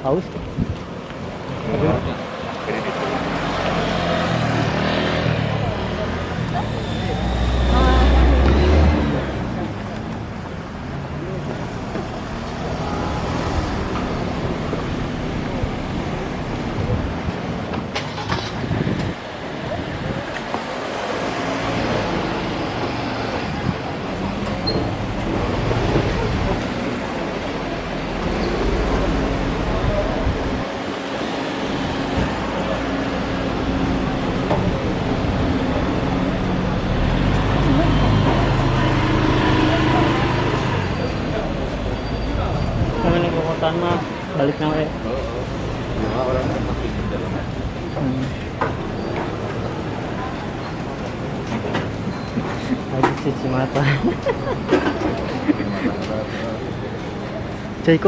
Haus. Kami nagkukutan mo. Balik na ulit. Yung mga orang makikinda lang. Nag-sit si Mata. Chay ko.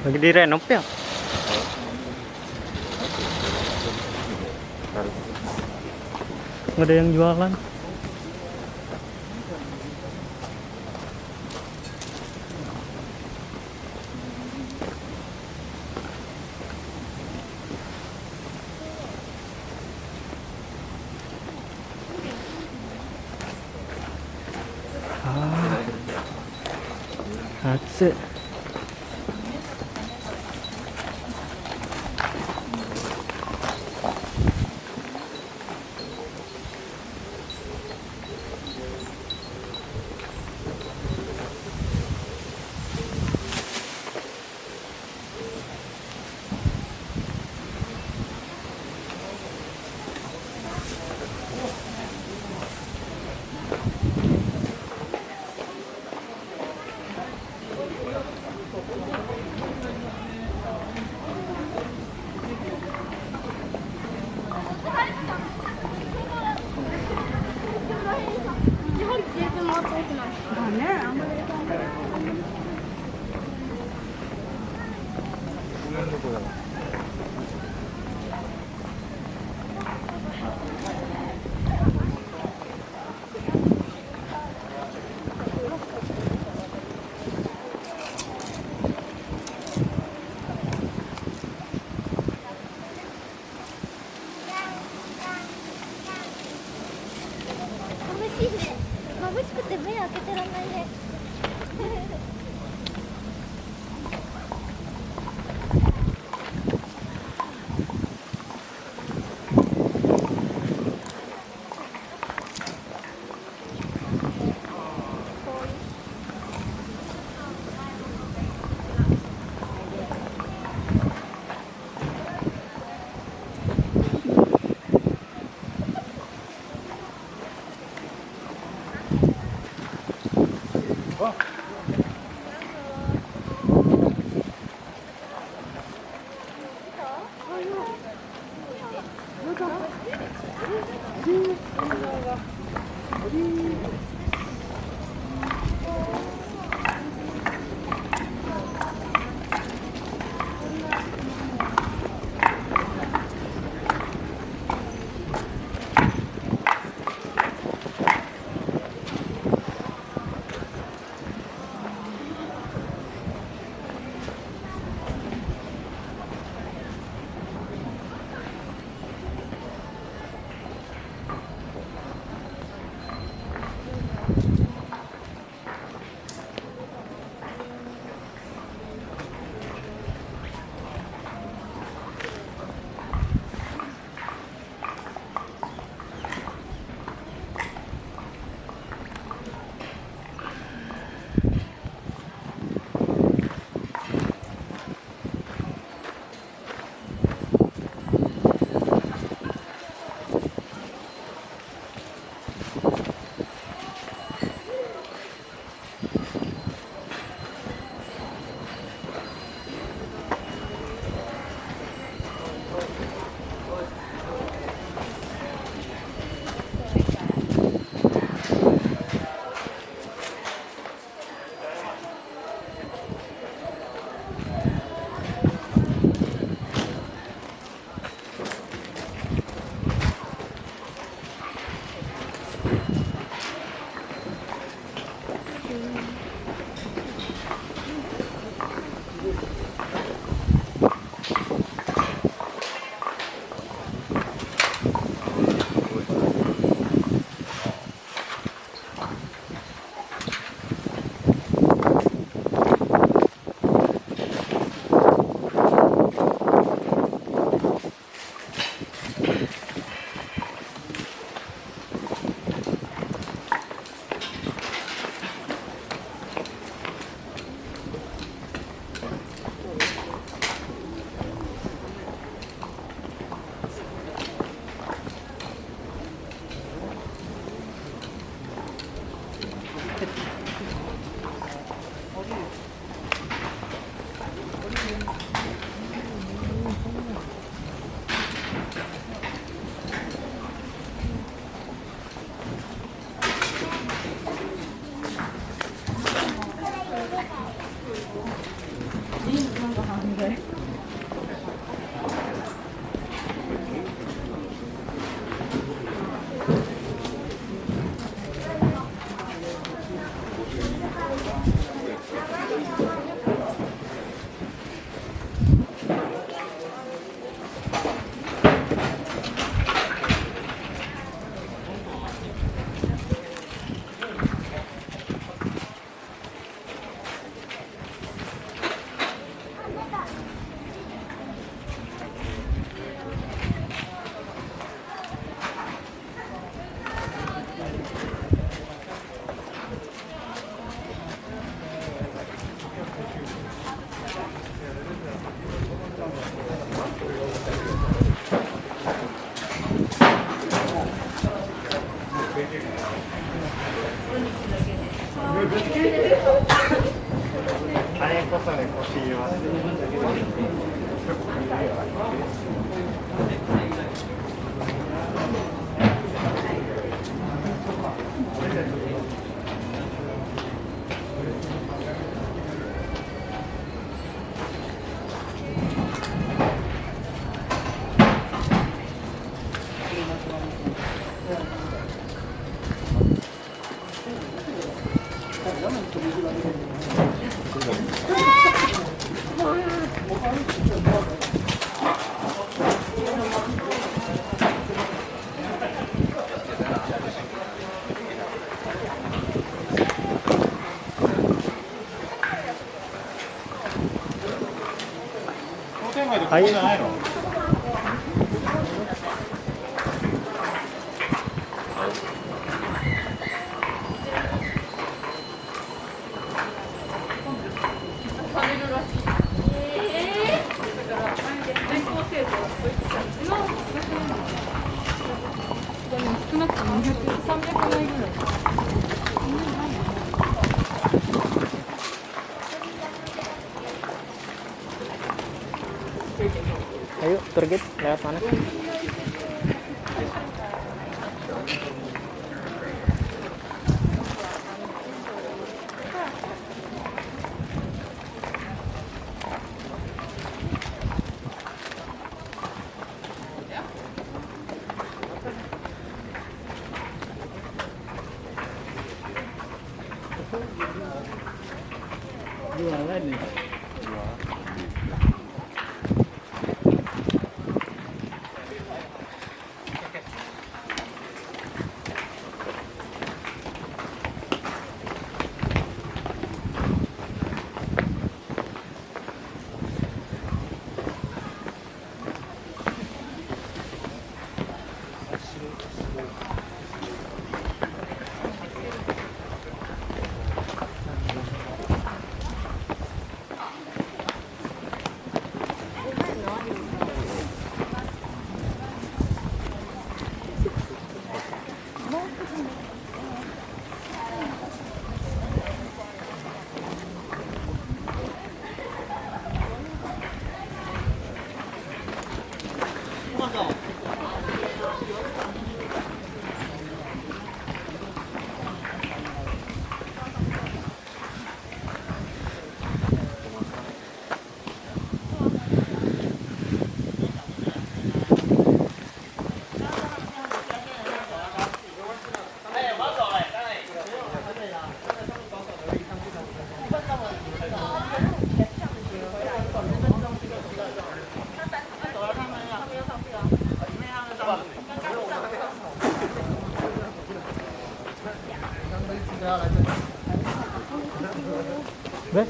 Lagi direnov ya. Nggak ada yang jualan. Hatsu. はい。じゃないの？少なくとも200、300枚ぐらい。Ayo, tour guide, lewat mana? Jualan nih. Bes?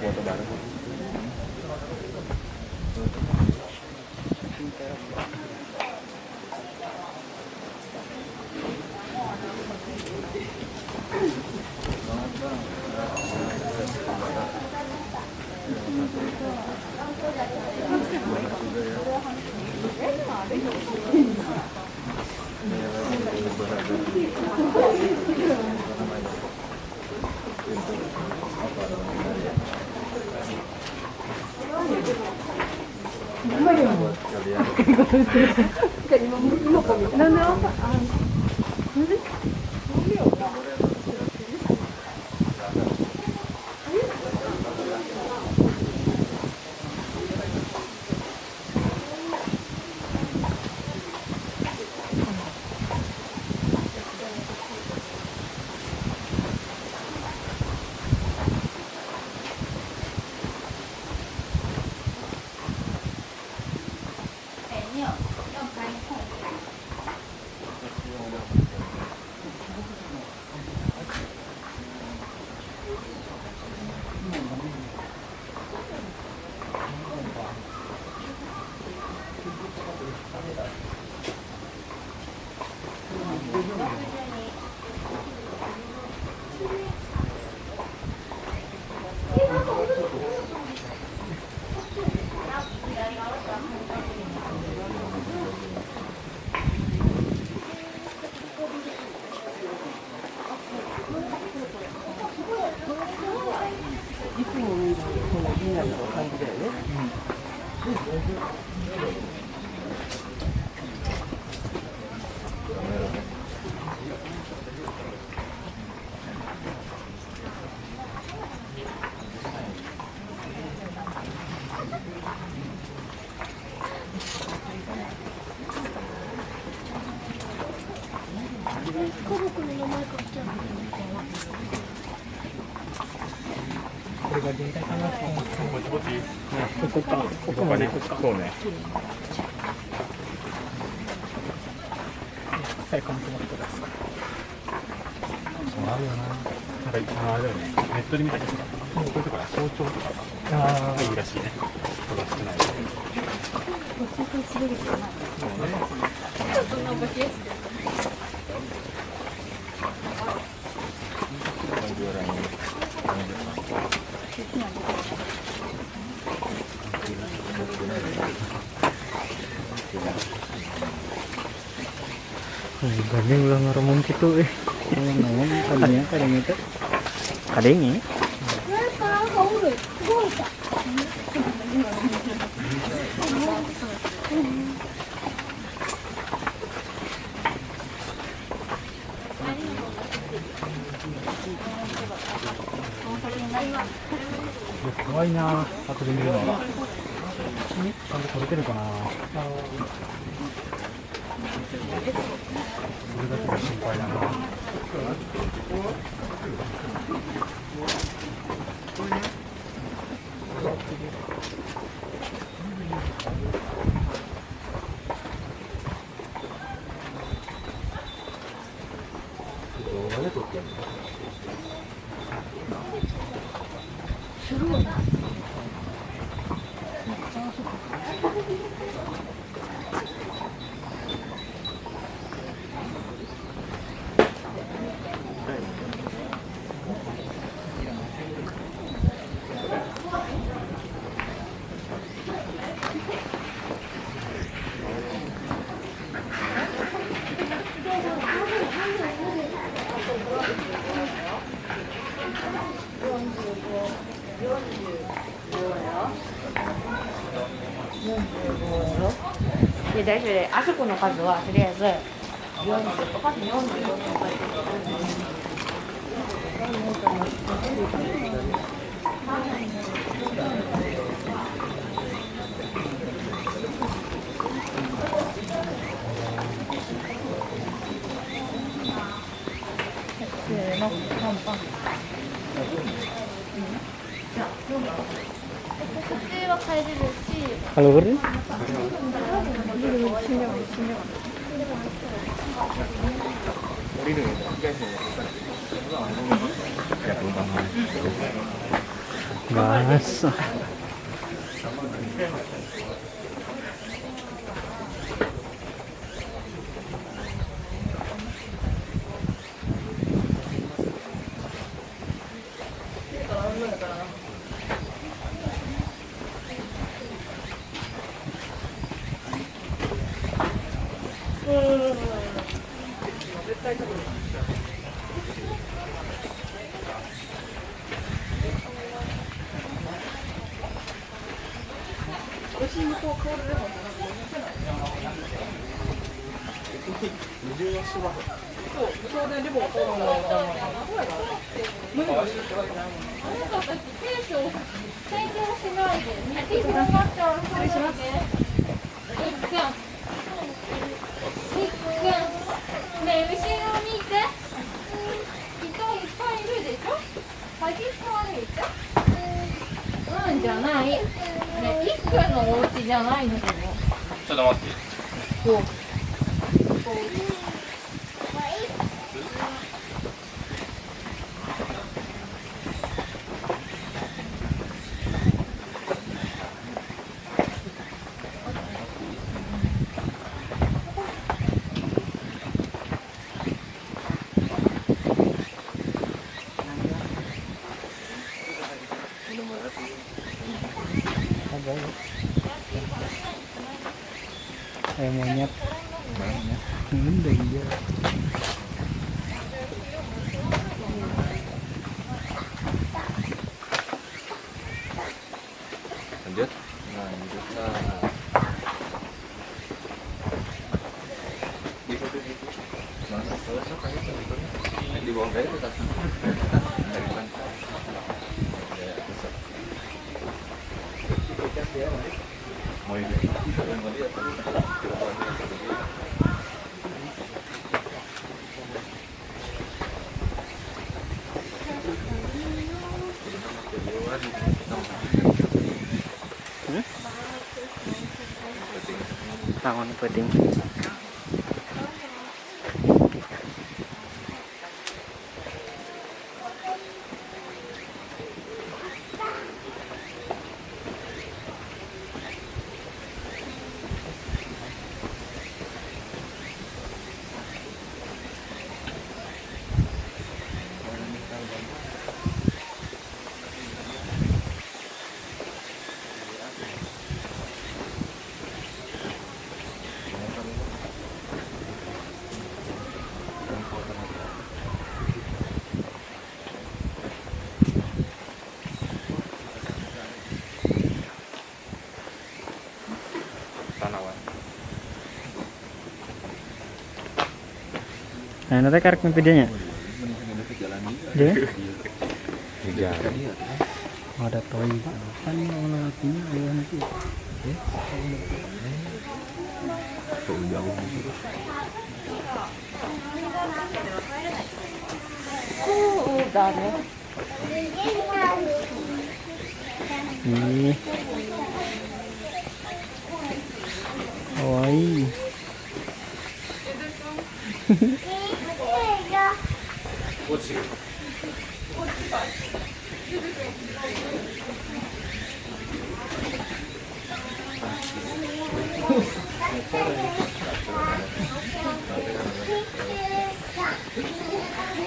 Foto bareng.これが限界かなと思って。ぼちぼち。ここか。ここまで行くか。そうね。最高に止まってください。そうあるよな。なんかあれだよね。ネットで見たけどさ、こういうところは早朝とかあがいいらしいね。人が少ない。ごちそうするしかない。ちょっとなんか Gandeng udah ngeremon gitu ngomong kadang itu kadangnya怖いな、後で見るのがちゃんと撮れてるかな。それだけが心配だな。動画で撮ってんの？で大丈夫で、あそこの数はとりあえず40、おかし45の書いてせーの、パンパン。こっちは帰れるし、 Kalau gede? Basah.じゃない。ね、一家のお家じゃないのでも。ちょっと待って。こう。Kayak monyet. Mending dia. Lanjut. Lanjut lah. Di foto itu. Mana? Selesai kan itu sebetulnya. Di bawah kayak itu tas. Dari depan. Ya, besar. Mau ini. Mau lihat tadi. Tangan penting. Nah, nanti karek videonya. Dia? Iya. Oh, ada toy. Kan orang lakinya ayah nanti. Jauh. Udah deh. Ih. Kawaii.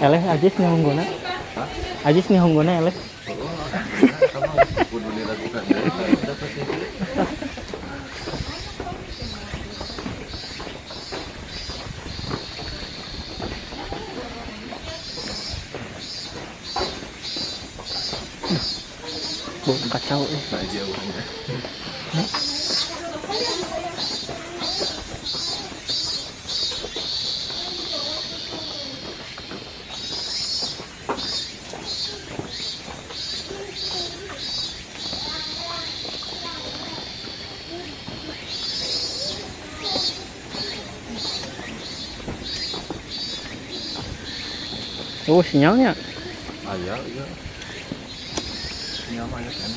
Eleh Ajis nih honggona. Ajis nih honggona eleh. Kudu dilakukan deh. Bau kacau Nah, jauhnya. Oh, sinyalnya. Ayah, iya. Nyaman kan?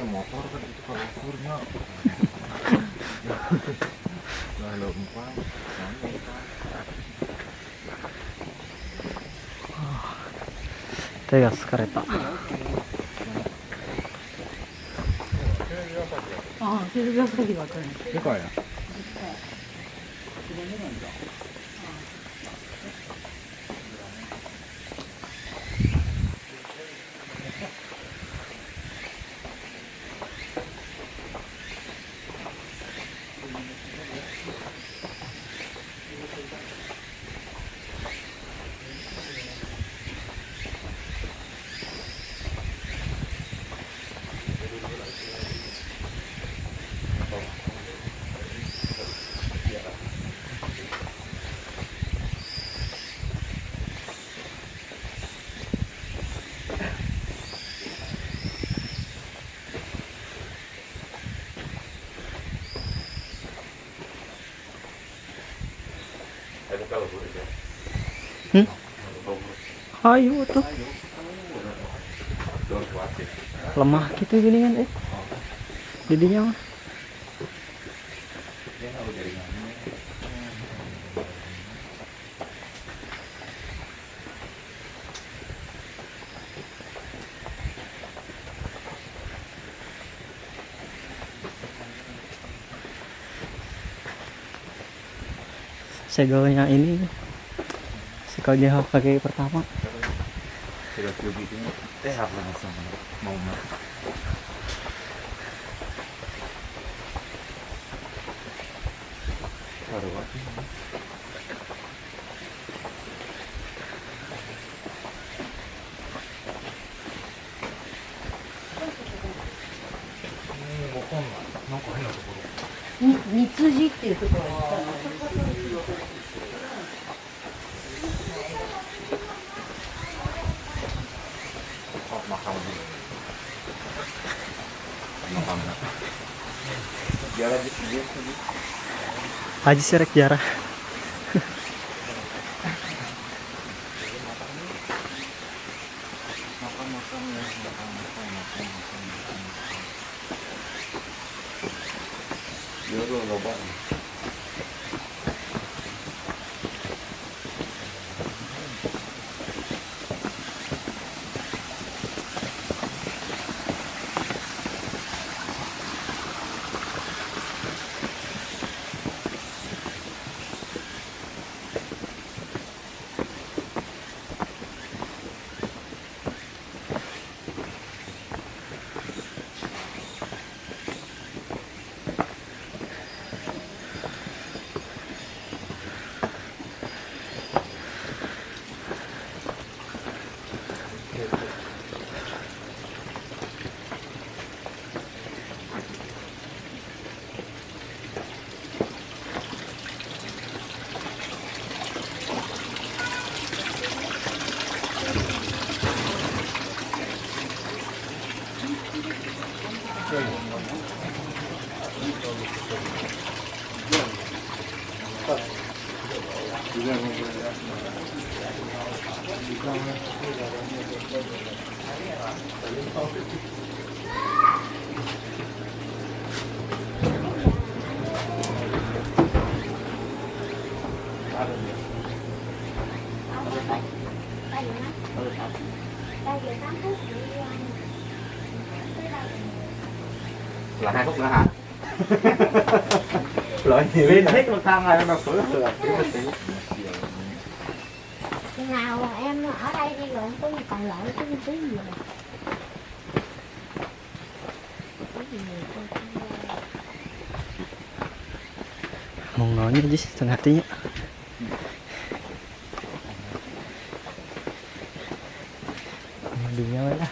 Motor kan itu kalau ukurnya kalau empang Tegas kereta. Ah, itu biasa lagi bakal. ini kok ya? Ayo tuh. Lemah gitu gini kan didinya mah. Segelnya ini segel jauh kaki pertama. Sudah begitu apa sama mau mah baru waktu三辻っていうところに行ったの。makamnya jalan di sini Haji Serek Jarah. là 2 phút nữa hả? Loại nhiều lên hết một thang này mà phở là xíu. Chừng nào em ở đây đi rồi em có gì còn lại cái gì rồi. Mongolnya aja setengah hatinya. Dunia lah.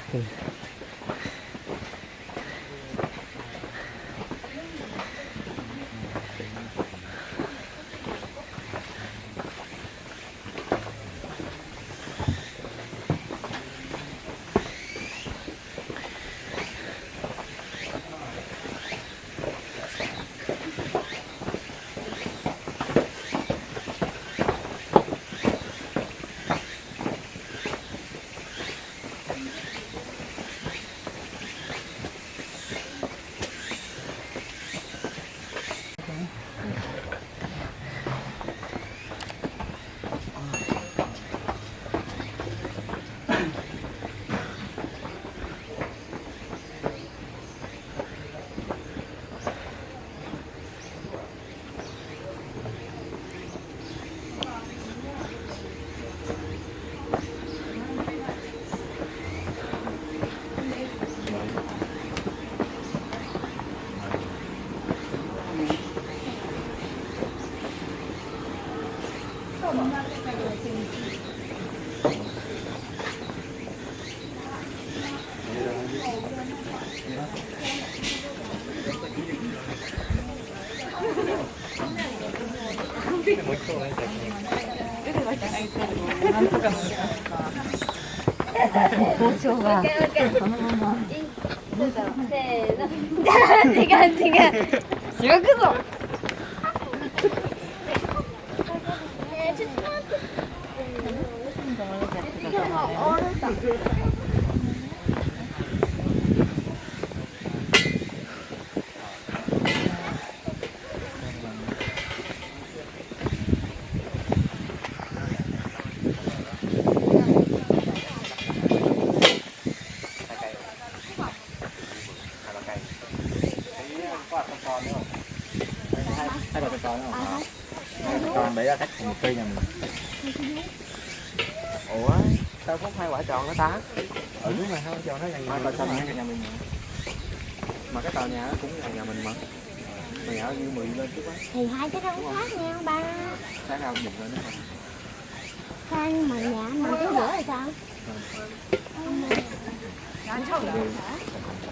보초가 지금 크소 Còn để ra cách một cây nhà mình. Ủa, sao có 2 quả tròn nó tá? Ở dưới này 2 quả tròn nó gần nhà mình. Mà cái tàu nhà nó cũng gần nhà mình mà. Mà nhà như 10 lên chút á. thì hai cái đó cũng khác nha ba. Sáng nào nhìn lên đó. Khoan mà nhà mình cái rửa thì sao?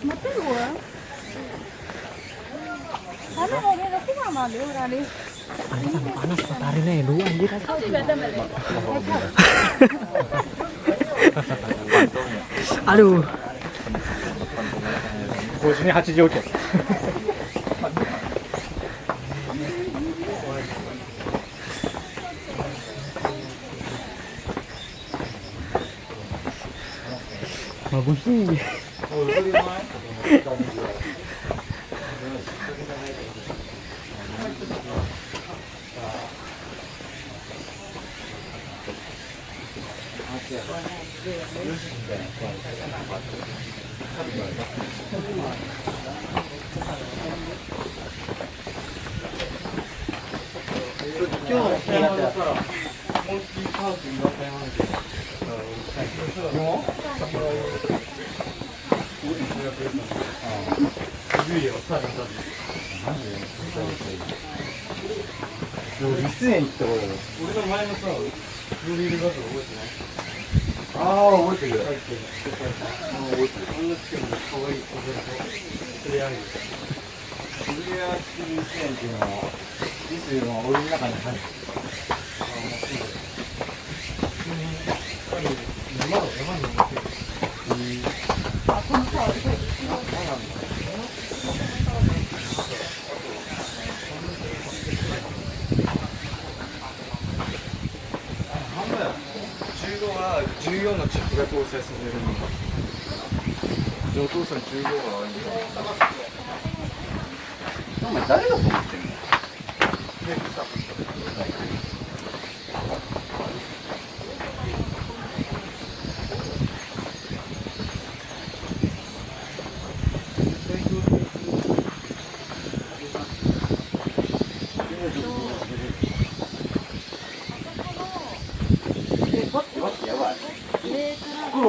Một cái rửa. Karena mobilnya sih sama dia udah di. Panas tarik nih dulu anjir. Aduh. Posisinya 85개. Bagusnya. 리스에 있다. 우리가前のさ、ルール画像覚えてない？ああ、覚えてる。覚えてる。あんなチキンの可愛い小皿とそれある。ブリアチキンチェーンっていうのはリスの檻の中に入る。ああ、面白い。山に登ってる。あ、このさ、そうなんだ。14のチップが搭載されるんだ。でお父さん15が多いんだ。お前誰だと思ってんの？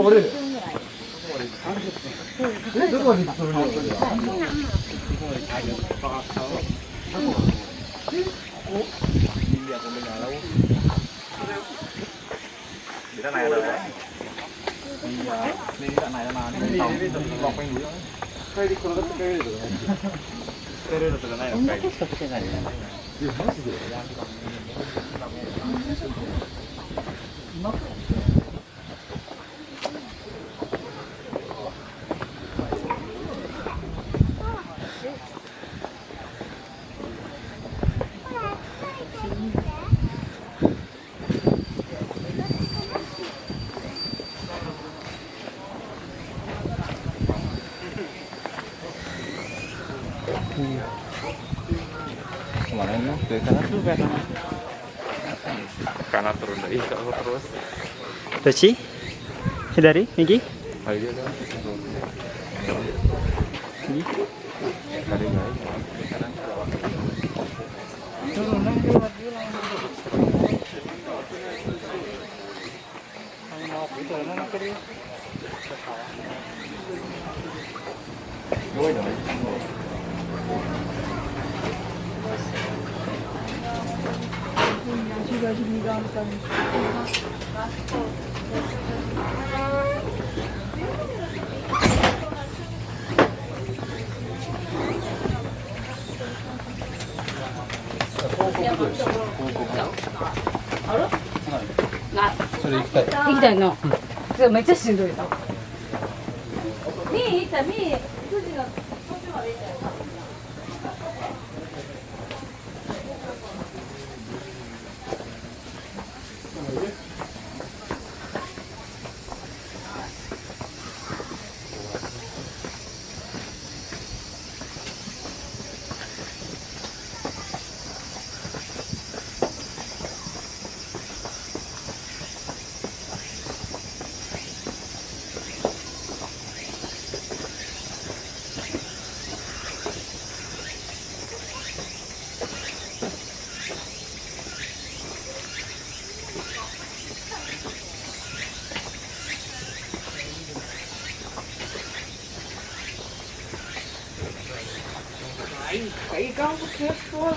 折れる。どこまで行くつもりなの？Đi ra này rồi đấy. Đi đoạn này là mà đi tàu vòng quanh núi thôi. 帰り転がって帰れるとかね。帰れるとかないのかい。いやマジで。Kemana ini? Dari sana tuh ke sana. Kanan turun dari terus. Dochi? Hidari? Migi? Ayo dah. Migi? Kali guys. Kanan.それ行きたい。行きたいな。それめっちゃしんどいな。見に行った見に富士の途中まで行ったよ。Ich glaube, das ist voll.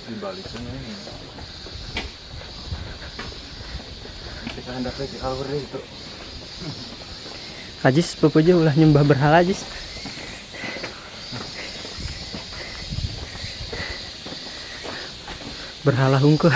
di balik sana ini. Kita hendak lagi alur itu. Ajis pepuja ulah nyembah berhala Ajis. Berhala hungkul.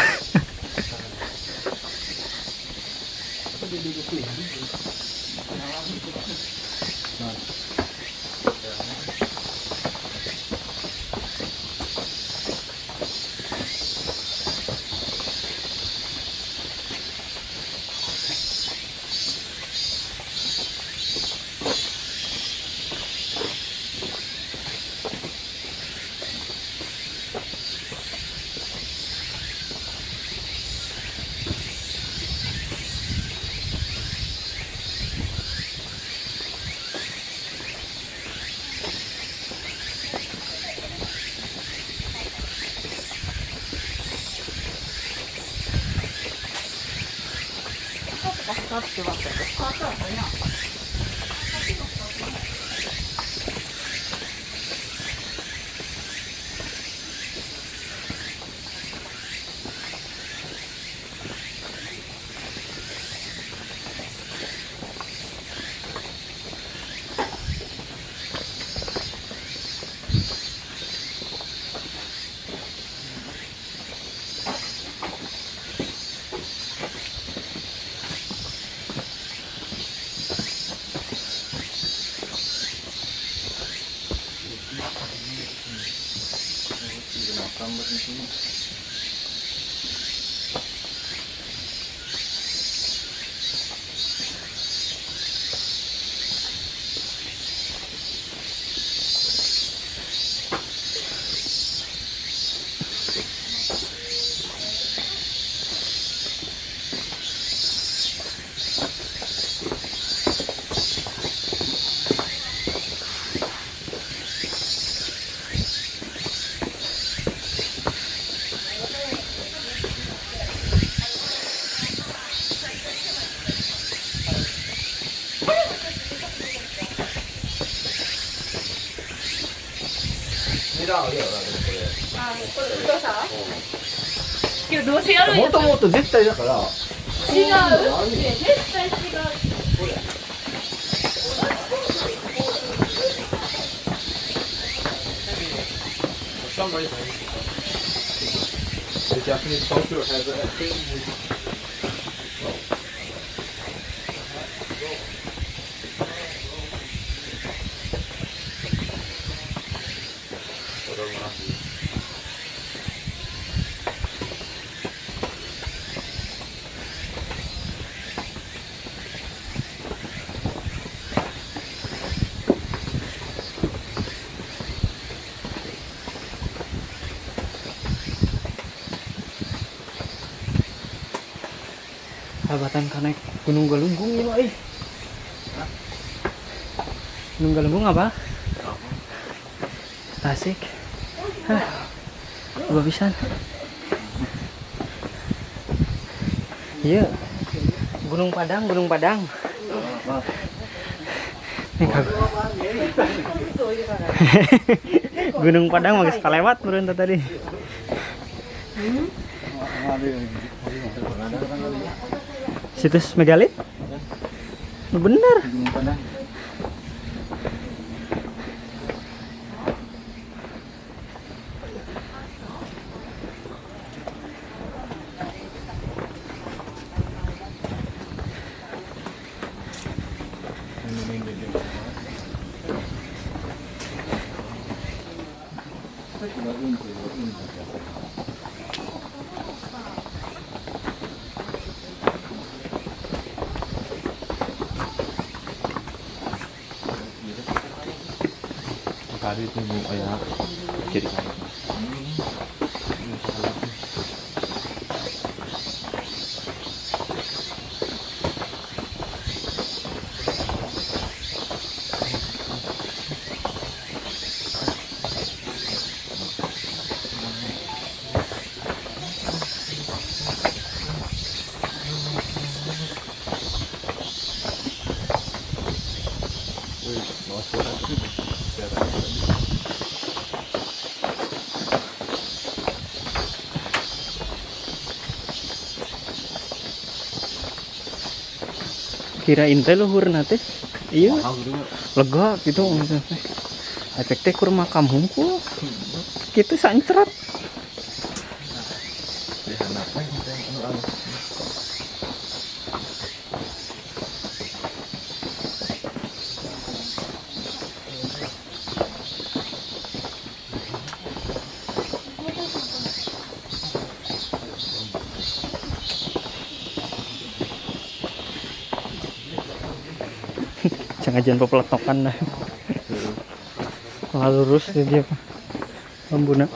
今日どうせやるんやったらもともと絶対だから違うって絶対違う。The Japanese culture has a thing. Sahabatan ka naik Gunung Galunggung ini, Pak. Gunung Galunggung apa? Tasik. Hah. Gua pisan. Iya. Gunung Padang, Gunung Padang. Nih, Gunung Padang magis kalewat meureun tadi. Situs megalit? Bener. Tadi itu mau kayak kiri kanan. kirain teh luhur nate iya lega gitu maksudnya efek teh kur makam hungkul gitu sancret jangan pepeletokan dah malah lurus dia bambuna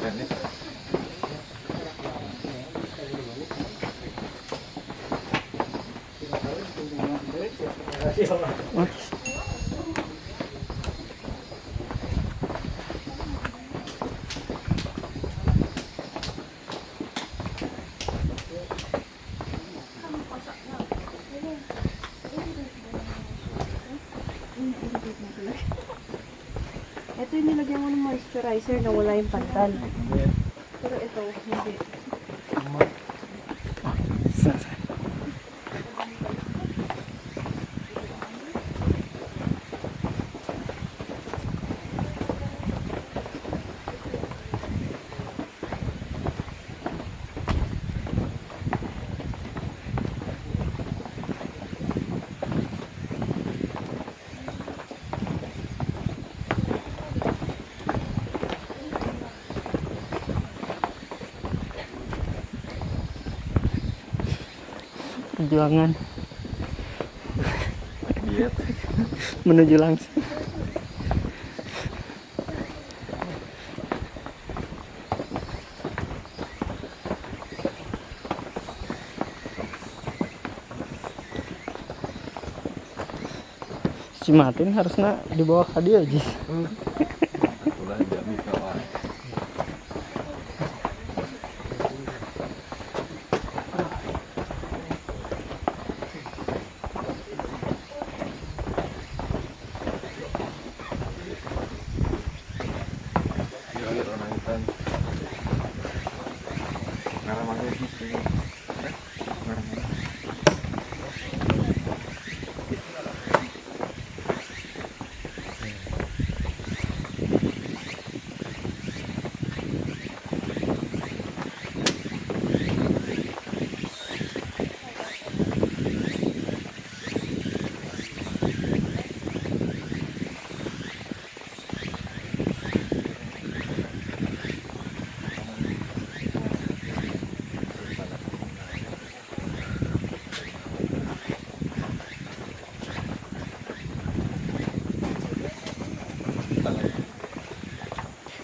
Ito yung nilagyan mo ng moisturizer na wala yung pantal. Pero ito, hindi. perjuangan menuju langsung si Martin harusnya dibawa ke dia aja.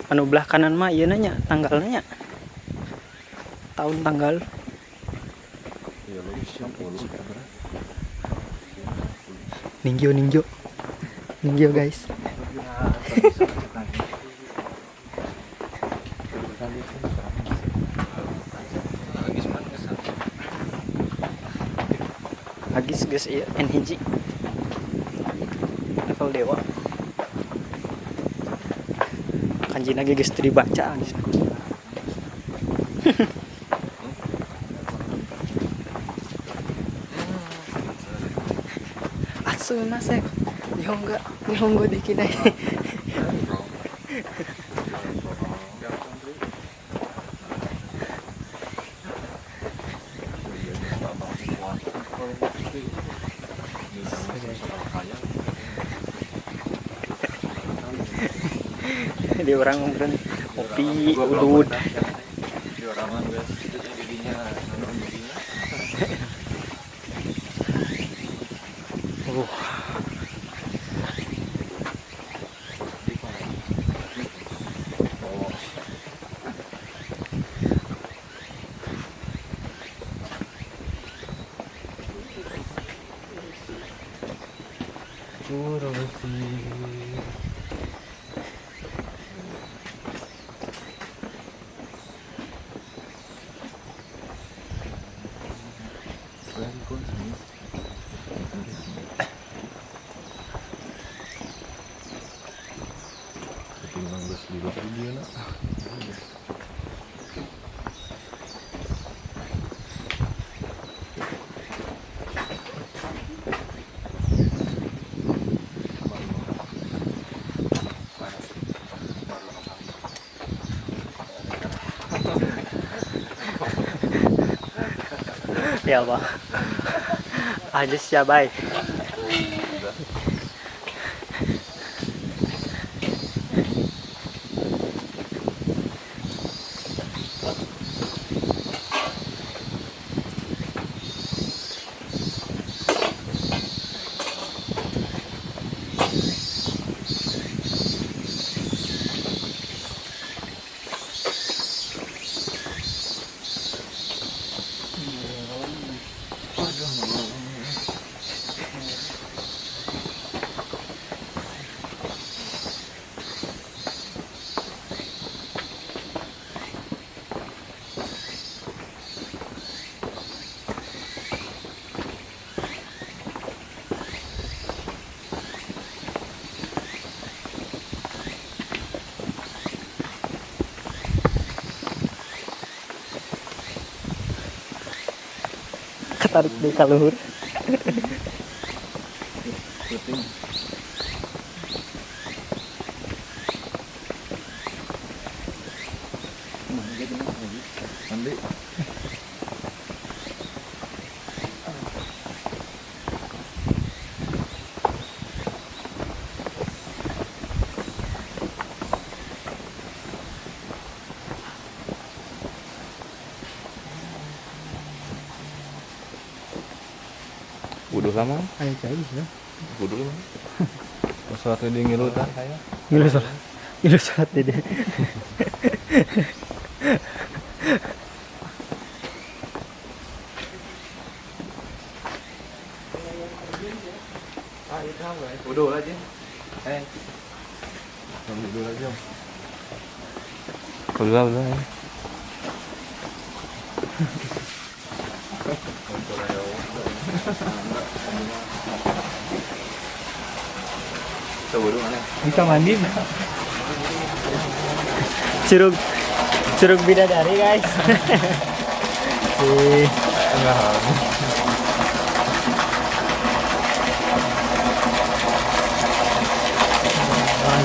Anu belah kanan mah ieu nanya tanggalnya tahun tanggal ninjo guys. Agis guys ieu NHG level dewa kanjina ge geus teu dibaca asuna sek nihongo dekinai di orang ngomongin kopi udud di orang guys jadinya Ya bang. Aja siapa? Ketarik di kaluhur. Nanti Wudhu lama, Ayo cai ya. wudhu lama. Sesuatu di ngilu kan saya. Ngilu salat deh. Wudhu lagi. Wudhu lagi om. Wudhu lah. Coba dulu mana? Kita mandi. Curug bidadari guys.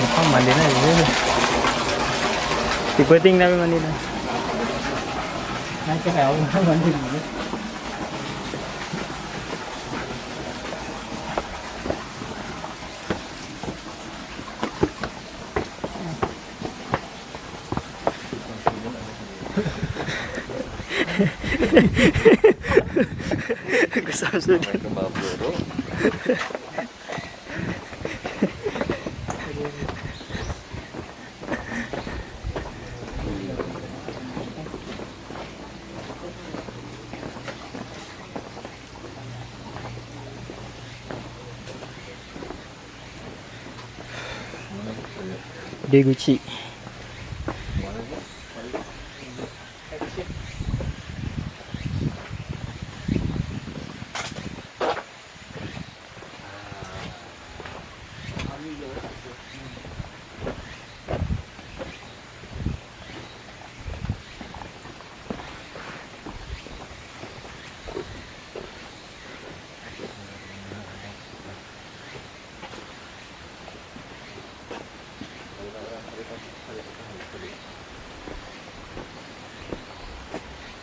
Jepang mandi na dulu. Tiputing namin mandi na. Nanti kaya ako mandi dulu. Kesal sudah. Kembali dulu. Deguchi.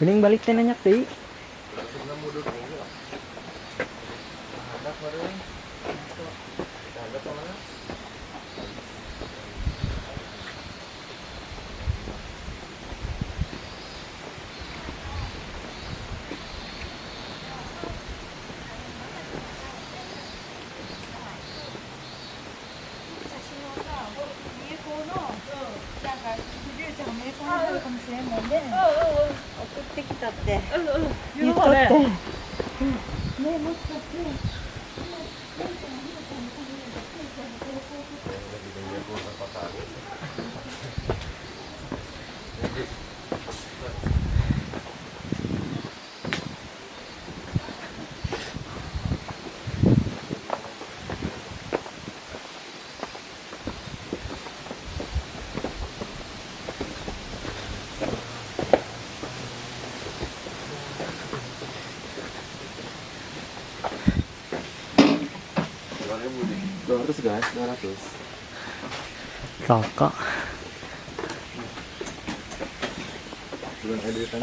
Mending balik teh nanyak deh. Guys, 200. Kakak. Belum editan.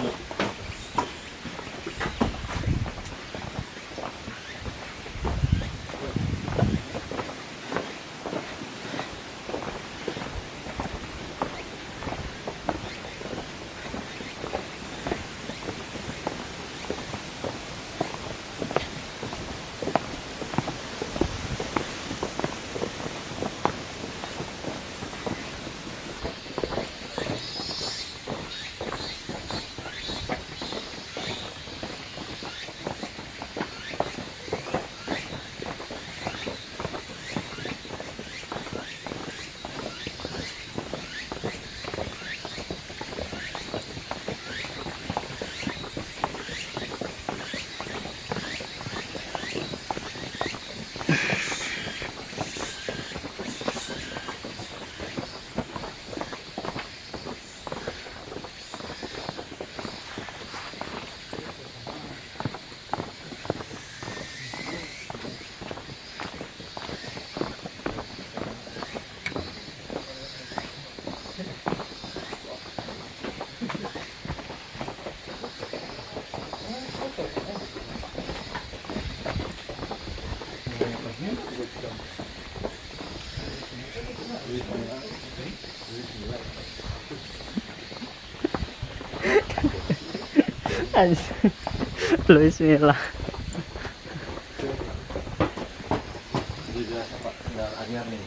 Anjing. Luis Milla. Jadi biasa Pak, tinggal anyar nih.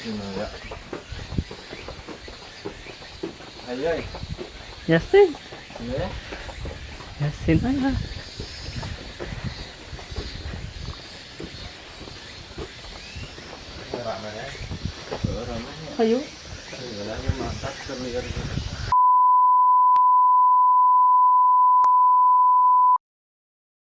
Ya. Ayo. Yasin. Ya. Yasin aja. Ramai ya. Ramai. Ayo. Jalannya mantap terlihat.